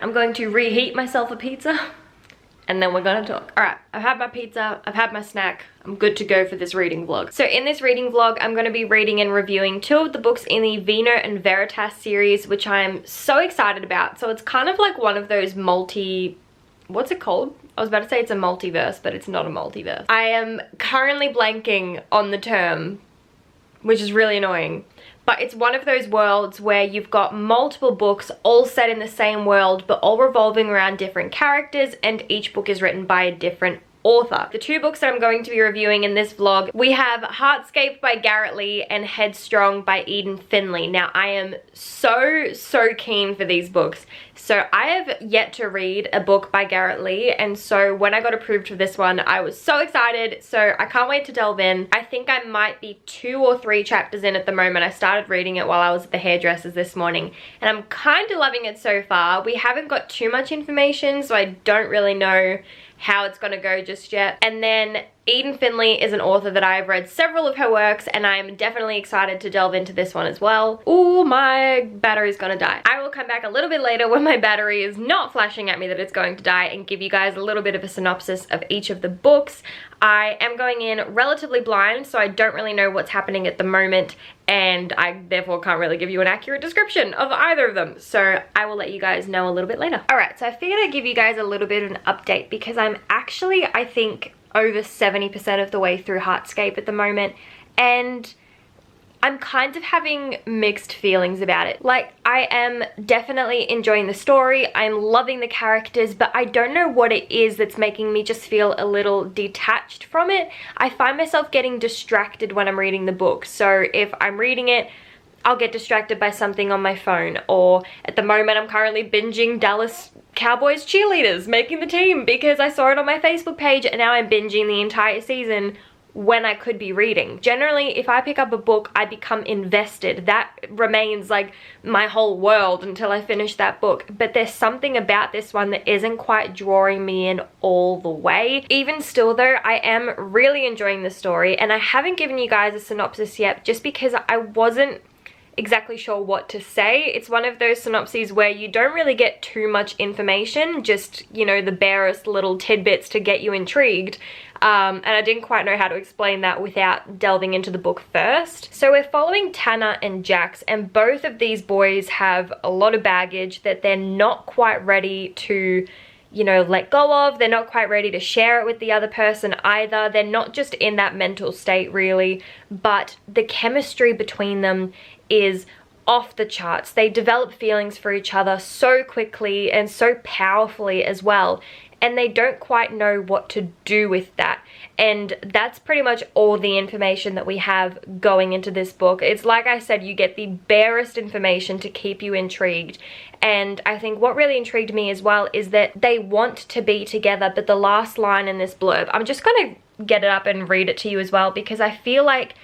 I'm going to reheat myself a pizza and then we're gonna talk. All right, I've had my pizza, I've had my snack. I'm good to go for this reading vlog. So in this reading vlog, I'm gonna be reading and reviewing 2 of the books in the VINO and Veritas series, which I'm so excited about. So it's kind of like one of those what's it called? I was about to say it's a multiverse, but it's not a multiverse. I am currently blanking on the term, which is really annoying. But it's one of those worlds where you've got multiple books all set in the same world, but all revolving around different characters, and each book is written by a different author. The 2 books that I'm going to be reviewing in this vlog, we have Heartscape by Garrett Lee and Headstrong by Finley. Now, I am so keen for these books. So I have yet to read a book by Garrett Lee, and so when I got approved for this one, I was so excited. So I can't wait to delve in. I think I might be 2 or 3 chapters in at the moment. I started reading it while I was at the hairdresser's this morning, and I'm kind of loving it so far. We haven't got too much information, so I don't really know how it's gonna go just yet. And then Finley is an author that I've read several of her works, and I'm definitely excited to delve into this one as well. Ooh, my battery's gonna die. I will come back a little bit later when my battery is not flashing at me that it's going to die and give you guys a little bit of a synopsis of each of the books. I am going in relatively blind, so I don't really know what's happening at the moment, and I therefore can't really give you an accurate description of either of them. So I will let you guys know a little bit later. All right, so I figured I'd give you guys a little bit of an update because I'm actually, I think, over 70% of the way through Heartscape at the moment, and I'm kind of having mixed feelings about it. Like, I am definitely enjoying the story, I'm loving the characters, but I don't know what it is that's making me just feel a little detached from it. I find myself getting distracted when I'm reading the book. So if I'm reading it, I'll get distracted by something on my phone, or at the moment I'm currently binging Dallas Cowboys cheerleaders making the team because I saw it on my Facebook page, and now I'm binging the entire season when I could be reading. Generally, if I pick up a book, I become invested. That remains like my whole world until I finish that book. But there's something about this one that isn't quite drawing me in all the way. Even still though, I am really enjoying the story, and I haven't given you guys a synopsis yet just because I wasn't exactly sure what to say. It's one of those synopses where you don't really get too much information, just, you know, the barest little tidbits to get you intrigued. And I didn't quite know how to explain that without delving into the book first. So we're following Tanner and Jax, and both of these boys have a lot of baggage that they're not quite ready to, you know, let go of. They're not quite ready to share it with the other person either. They're not just in that mental state really, but the chemistry between them is off the charts. They develop feelings for each other so quickly and so powerfully as well, and they don't quite know what to do with that. And that's pretty much all the information that we have going into this book. It's like I said, you get the barest information to keep you intrigued. And I think what really intrigued me as well is that they want to be together, but the last line in this blurb, I'm just gonna get it up and read it to you as well, because I feel like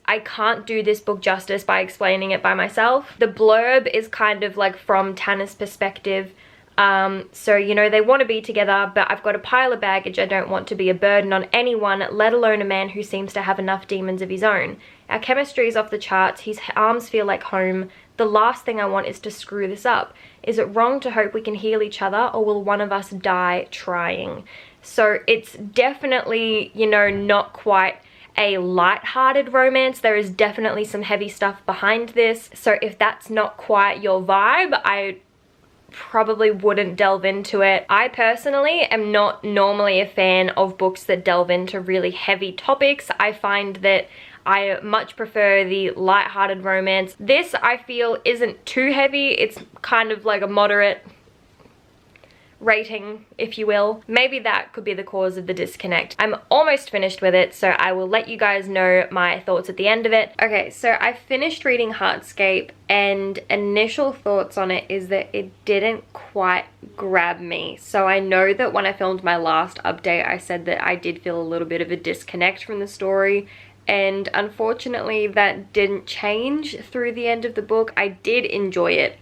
I can't do this book justice by explaining it by myself. The blurb is kind of like from Tanner's perspective. So, you know, they want to be together, but I've got a pile of baggage. I don't want to be a burden on anyone, let alone a man who seems to have enough demons of his own. Our chemistry is off the charts. His arms feel like home. The last thing I want is to screw this up. Is it wrong to hope we can heal each other, or will one of us die trying? So it's definitely, you know, not quite a light-hearted romance. There is definitely some heavy stuff behind this. So if that's not quite your vibe, I probably wouldn't delve into it. I personally am not normally a fan of books that delve into really heavy topics. I find that I much prefer the light-hearted romance. This, I feel, isn't too heavy. It's kind of like a moderate rating, if you will. Maybe that could be the cause of the disconnect. I'm almost finished with it, so I will let you guys know my thoughts at the end of it. Okay, so I finished reading Heartscape, and initial thoughts on it is that it didn't quite grab me. So I know that when I filmed my last update, I said that I did feel a little bit of a disconnect from the story, and unfortunately that didn't change through the end of the book. I did enjoy it.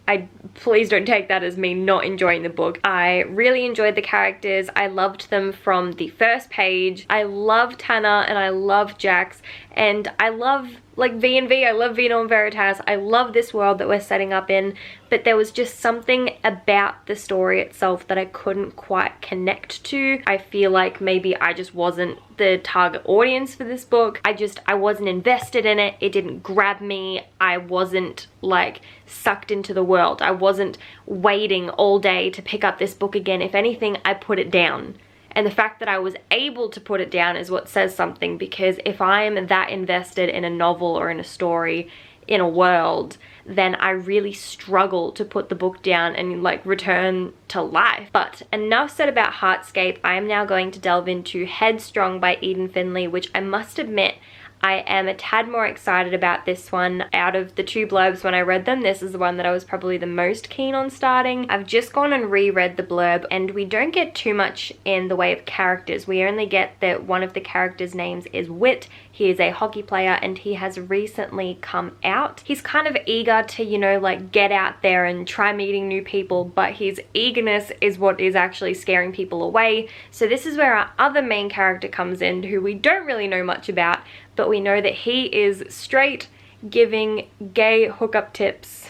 Please don't take that as me not enjoying the book. I really enjoyed the characters. I loved them from the first page. I love Tanner and I love Jax, and I love like V&V, I love Vino Veritas, I love this world that we're setting up in, but there was just something about the story itself that I couldn't quite connect to. I feel like maybe I just wasn't the target audience for this book. I wasn't invested in it. It didn't grab me. I wasn't like sucked into the world. I wasn't waiting all day to pick up this book again. If anything, I put it down. And the fact that I was able to put it down is what says something, because if I'm that invested in a novel or in a story, in a world, then I really struggle to put the book down and like return to life. But enough said about Heartscape. I am now going to delve into Headstrong by Eden Finley, which I must admit, I am a tad more excited about this one. Out of the two blurbs when I read them, this is the one that I was probably the most keen on starting. I've just gone and reread the blurb, and we don't get too much in the way of characters. We only get that one of the characters' names is Whit. He is a hockey player and he has recently come out. He's kind of eager to, you know, like get out there and try meeting new people, but his eagerness is what is actually scaring people away. So this is where our other main character comes in, who we don't really know much about, but we know that he is straight giving gay hookup tips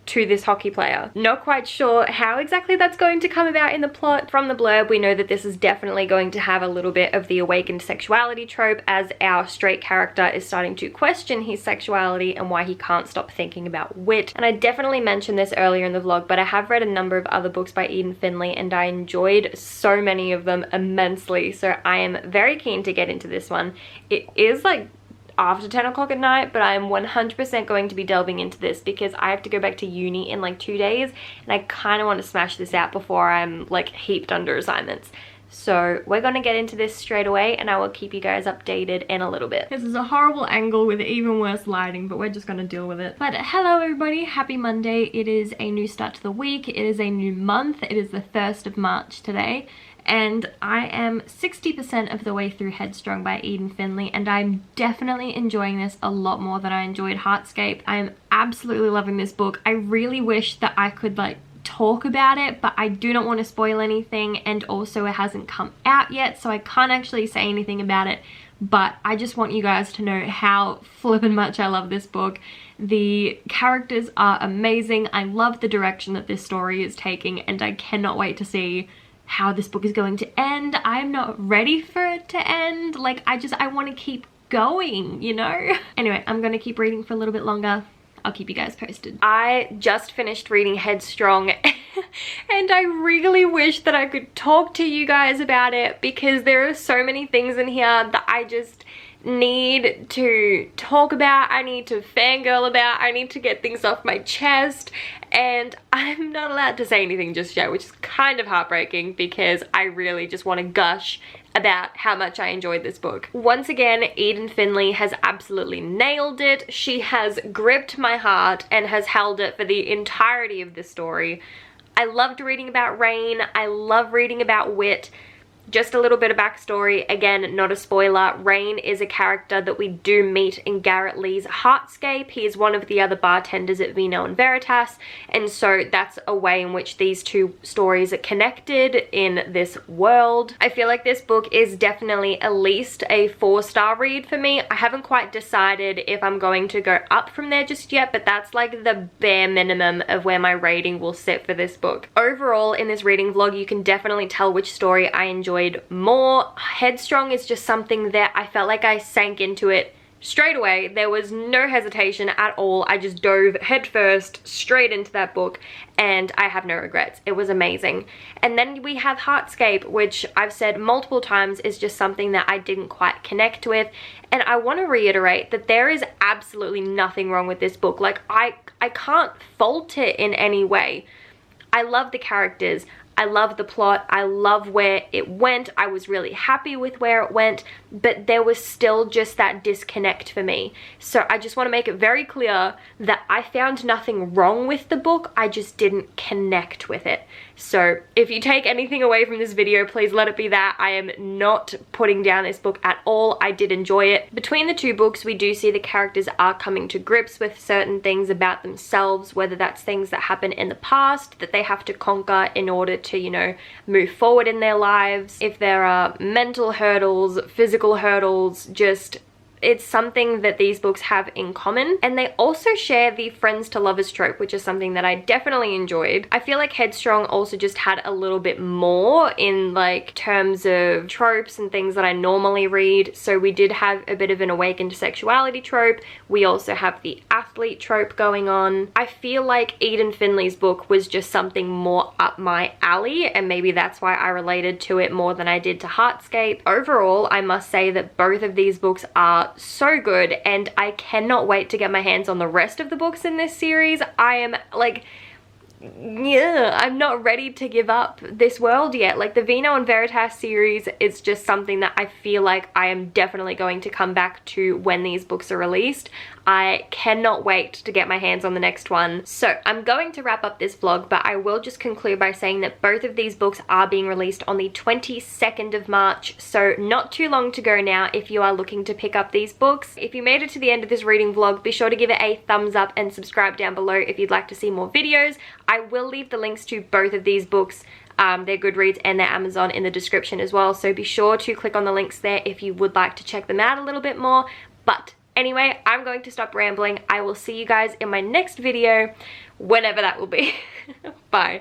to this hockey player. Not quite sure how exactly that's going to come about in the plot. From the blurb, we know that this is definitely going to have a little bit of the awakened sexuality trope, as our straight character is starting to question his sexuality and why he can't stop thinking about Whit. And I definitely mentioned this earlier in the vlog, but I have read a number of other books by Eden Finley and I enjoyed so many of them immensely, so I am very keen to get into this one. It is like after 10 o'clock at night, but I'm 100% going to be delving into this because I have to go back to uni in like 2 days and I kind of want to smash this out before I'm like heaped under assignments. So we're gonna get into this straight away and I will keep you guys updated in a little bit. This is a horrible angle with even worse lighting, but we're just gonna deal with it. But hello everybody, happy Monday. It is a new start to the week. It is a new month. It is the 1st of March today. And I am 60% of the way through Headstrong by Eden Finley, and I'm definitely enjoying this a lot more than I enjoyed Heartscape. I am absolutely loving this book. I really wish that I could like talk about it, but I do not want to spoil anything, and also it hasn't come out yet, so I can't actually say anything about it. But I just want you guys to know how flippin' much I love this book. The characters are amazing. I love the direction that this story is taking, and I cannot wait to see how this book is going to end. I'm not ready for it to end. Like, I want to keep going, you know? Anyway, I'm gonna keep reading for a little bit longer. I'll keep you guys posted. I just finished reading Headstrong and I really wish that I could talk to you guys about it, because there are so many things in here that I just need to talk about, I need to fangirl about, I need to get things off my chest, and I'm not allowed to say anything just yet, which is kind of heartbreaking because I really just want to gush about how much I enjoyed this book. Once again, Eden Finley has absolutely nailed it. She has gripped my heart and has held it for the entirety of this story. I loved reading about Rain. I love reading about Whit. Just a little bit of backstory, again, not a spoiler. Rain is a character that we do meet in Garrett Lee's Heartscape. He is one of the other bartenders at Vino Veritas, and so that's a way in which these two stories are connected in this world. I feel like this book is definitely at least a 4-star read for me. I haven't quite decided if I'm going to go up from there just yet, but that's like the bare minimum of where my rating will sit for this book. Overall, in this reading vlog, you can definitely tell which story I enjoyed more. Headstrong is just something that I felt like I sank into it straight away. There was no hesitation at all. I just dove headfirst straight into that book and I have no regrets. It was amazing. And then we have Heartscape, which I've said multiple times is just something that I didn't quite connect with. And I want to reiterate that there is absolutely nothing wrong with this book. Like, I can't fault it in any way. I love the characters. I love the plot, I love where it went, I was really happy with where it went, but there was still just that disconnect for me. So I just want to make it very clear that I found nothing wrong with the book, I just didn't connect with it. So if you take anything away from this video, please let it be that. I am not putting down this book at all. I did enjoy it. Between the two books, we do see the characters are coming to grips with certain things about themselves, whether that's things that happen in the past that they have to conquer in order to, you know, move forward in their lives. If there are mental hurdles, physical hurdles, just it's something that these books have in common. And they also share the friends to lovers trope, which is something that I definitely enjoyed. I feel like Headstrong also just had a little bit more in like terms of tropes and things that I normally read. So we did have a bit of an awakened sexuality trope. We also have the athlete trope going on. I feel like Eden Finley's book was just something more up my alley, and maybe that's why I related to it more than I did to Heartscape. Overall, I must say that both of these books are so good, and I cannot wait to get my hands on the rest of the books in this series. I am like, yeah, I'm not ready to give up this world yet. Like the VINO and Veritas series is just something that I feel like I am definitely going to come back to when these books are released. I cannot wait to get my hands on the next one. So I'm going to wrap up this vlog, but I will just conclude by saying that both of these books are being released on the 22nd of March. So not too long to go now if you are looking to pick up these books. If you made it to the end of this reading vlog, be sure to give it a thumbs up and subscribe down below if you'd like to see more videos. I will leave the links to both of these books, their Goodreads and their Amazon, in the description as well. So be sure to click on the links there if you would like to check them out a little bit more. But anyway, I'm going to stop rambling. I will see you guys in my next video, whenever that will be. Bye.